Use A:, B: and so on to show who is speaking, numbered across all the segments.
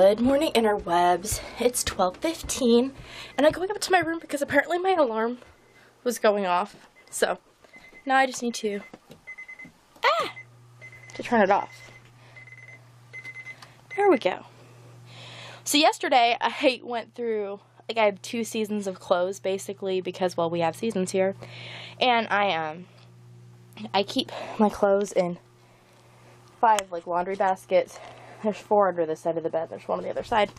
A: Good morning, interwebs. It's 12:15, and I'm going up to my room because apparently my alarm was going off. So now I just need to turn it off. There we go. So yesterday I went through, like, I have 2 seasons of clothes basically because, well, we have seasons here, and I keep my clothes in 5 like laundry baskets. There's 4 under this side of the bed. There's 1 on the other side.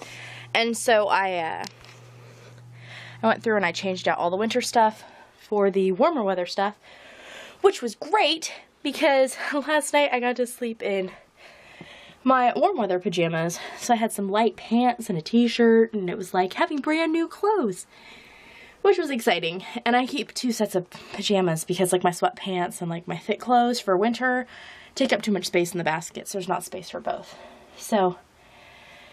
A: And so I went through and I changed out all the winter stuff for the warmer weather stuff, which was great because last night I got to sleep in my warm weather pajamas. So I had some light pants and a t-shirt, and it was like having brand new clothes, which was exciting. And I keep 2 sets of pajamas because, like, my sweatpants and like my thick clothes for winter take up too much space in the basket, so there's not space for both. So,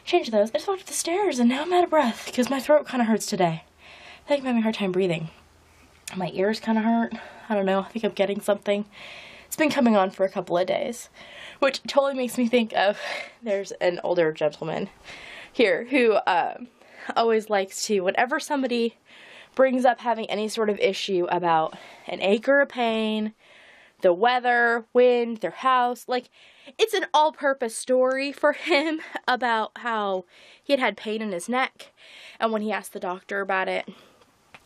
A: changed those. I just walked up the stairs and now I'm out of breath because my throat kind of hurts today. I think I'm having a hard time breathing. My ears kind of hurt. I don't know. I think I'm getting something. It's been coming on for a couple of days, which totally makes me think of, there's an older gentleman here who always likes to, whenever somebody brings up having any sort of issue about an ache or a pain, the weather, wind, their house, like, it's an all-purpose story for him about how he had pain in his neck, and when he asked the doctor about it,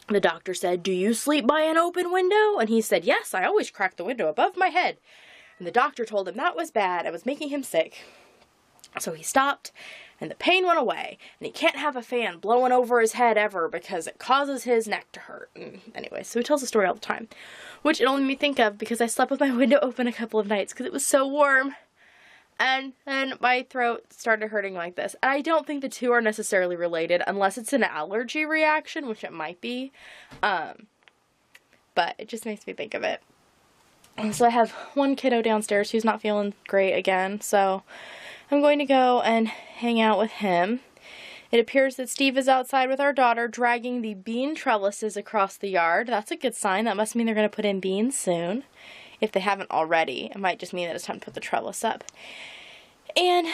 A: the doctor said, "Do you sleep by an open window?" And he said, "Yes, I always crack the window above my head." And the doctor told him that was bad, it was making him sick. So he stopped, and the pain went away, and he can't have a fan blowing over his head ever because it causes his neck to hurt. And anyway, so he tells the story all the time, which it only made me think of because I slept with my window open a couple of nights because it was so warm, and then my throat started hurting like this. And I don't think the two are necessarily related unless it's an allergy reaction, which it might be, but it just makes me think of it. And so I have one kiddo downstairs who's not feeling great again, so I'm going to go and hang out with him. It appears that Steve is outside with our daughter dragging the bean trellises across the yard. That's a good sign. That must mean they're going to put in beans soon. If they haven't already. It might just mean that it's time to put the trellis up. And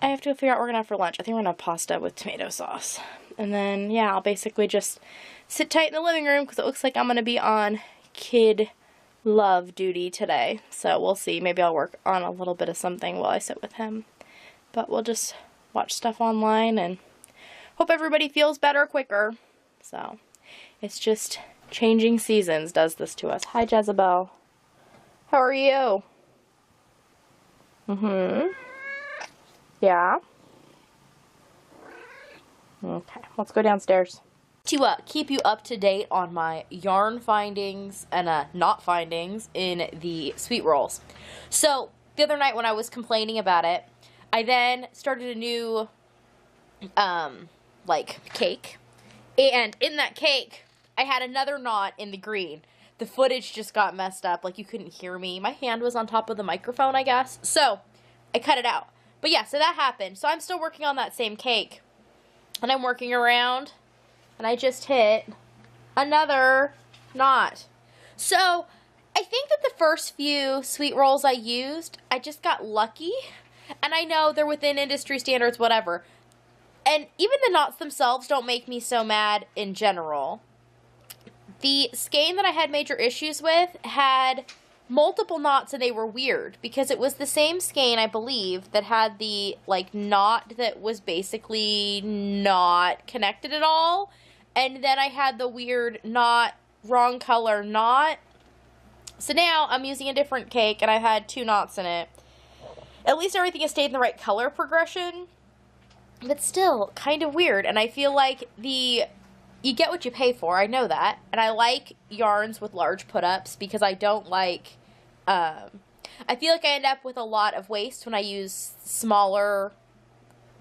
A: I have to figure out what we're going to have for lunch. I think we're going to have pasta with tomato sauce. And then, yeah, I'll basically just sit tight in the living room because it looks like I'm going to be on kid love duty today. So we'll see. Maybe I'll work on a little bit of something while I sit with him. But we'll just watch stuff online and hope everybody feels better quicker. So, it's just changing seasons does this to us. Hi, Jezebel. How are you? Yeah? Okay, let's go downstairs. To keep you up to date on my yarn findings and not findings in the sweet rolls. So, the other night when I was complaining about it, I then started a new, like, cake, and in that cake, I had another knot in the green. The footage just got messed up, like, you couldn't hear me. My hand was on top of the microphone, I guess, so I cut it out. But yeah, so that happened. So I'm still working on that same cake, and I'm working around, and I just hit another knot. So I think that the first few sweet rolls I used, I just got lucky. And I know they're within industry standards, whatever. And even the knots themselves don't make me so mad in general. The skein that I had major issues with had multiple knots, and they were weird. Because it was the same skein, I believe, that had the, like, knot that was basically not connected at all. And then I had the weird knot, wrong color knot. So now I'm using a different cake, and I've had 2 knots in it. At least everything has stayed in the right color progression, but still kind of weird. And I feel like you get what you pay for. I know that. And I like yarns with large put-ups because I don't like, I feel like I end up with a lot of waste when I use smaller,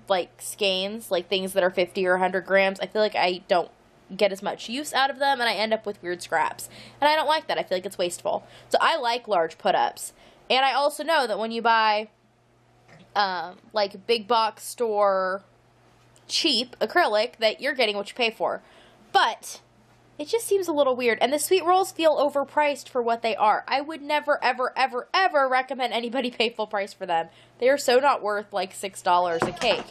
A: like, skeins, like things that are 50 or 100 grams. I feel like I don't get as much use out of them, and I end up with weird scraps. And I don't like that. I feel like it's wasteful. So I like large put-ups. And I also know that when you buy like big box store cheap acrylic, that you're getting what you pay for. But it just seems a little weird, and the sweet rolls feel overpriced for what they are. I would never, ever, ever, ever recommend anybody pay full price for them. They are so not worth like $6 a cake.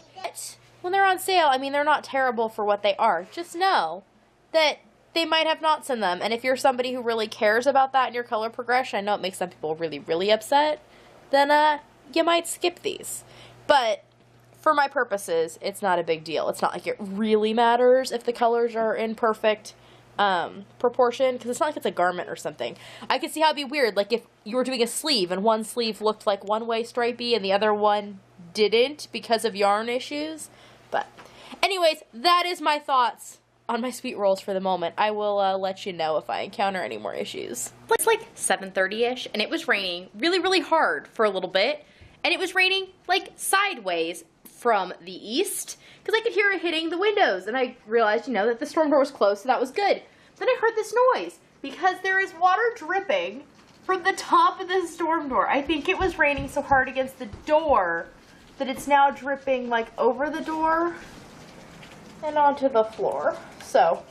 A: But when they're on sale, I mean, they're not terrible for what they are. Just know that they might have knots in them. And if you're somebody who really cares about that in your color progression, I know it makes some people really, really upset, then you might skip these. But for my purposes, it's not a big deal. It's not like it really matters if the colors are in perfect proportion, because it's not like it's a garment or something. I could see how it'd be weird, like if you were doing a sleeve and one sleeve looked like one way stripey and the other one didn't because of yarn issues. But anyways, that is my thoughts on my sweet rolls for the moment. I will let you know if I encounter any more issues. It's like 7:30ish, and it was raining really, really hard for a little bit, and it was raining like sideways from the east, because I could hear it hitting the windows, and I realized, you know, that the storm door was closed, so that was good. Then I heard this noise, because there is water dripping from the top of the storm door. I think it was raining so hard against the door that it's now dripping like over the door and onto the floor. So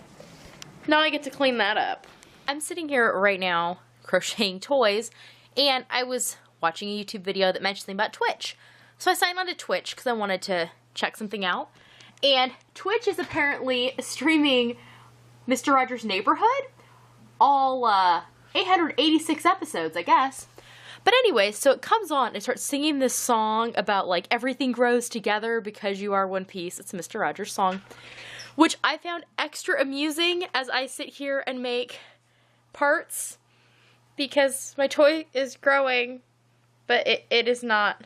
A: now I get to clean that up. I'm sitting here right now crocheting toys, and I was watching a YouTube video that mentioned something about Twitch. So I signed on to Twitch because I wanted to check something out. And Twitch is apparently streaming Mr. Rogers' Neighborhood. All 886 episodes, I guess. But anyway, so it comes on and starts singing this song about like everything grows together because you are one piece. It's a Mr. Rogers song, which I found extra amusing as I sit here and make parts because my toy is growing, but it is not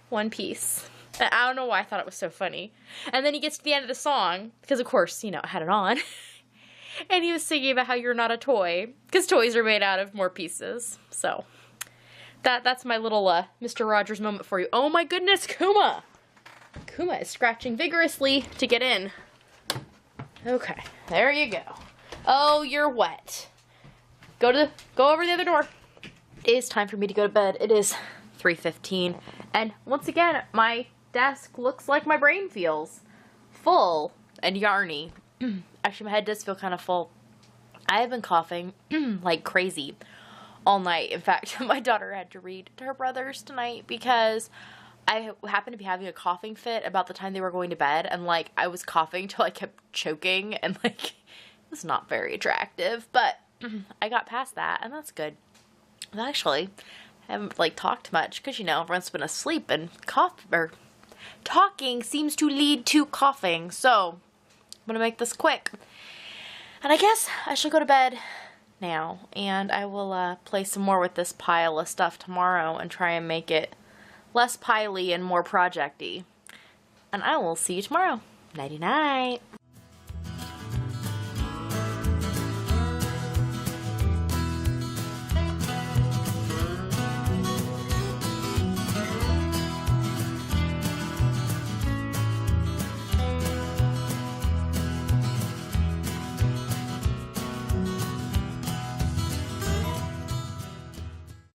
A: one piece. I don't know why I thought it was so funny. And then he gets to the end of the song, because of course, you know, I had it on, and he was singing about how you're not a toy, because toys are made out of more pieces. So that's my little Mr. Rogers moment for you. Oh my goodness, Kuma! Kuma is scratching vigorously to get in. Okay, there you go. Oh, you're wet. Go over the other door. It is time for me to go to bed. It is 3:15, and once again, my desk looks like my brain feels full and yarny. Actually, my head does feel kind of full. I have been coughing like crazy all night. In fact, my daughter had to read to her brothers tonight because I happened to be having a coughing fit about the time they were going to bed, and like I was coughing till I kept choking, and like it was not very attractive, but I got past that, and that's good. Actually, I haven't like talked much because, you know, everyone's been asleep, and talking seems to lead to coughing. So I'm gonna make this quick, and I guess I should go to bed now, and I will play some more with this pile of stuff tomorrow and try and make it less piley and more projecty. And I will see you tomorrow. Nighty night.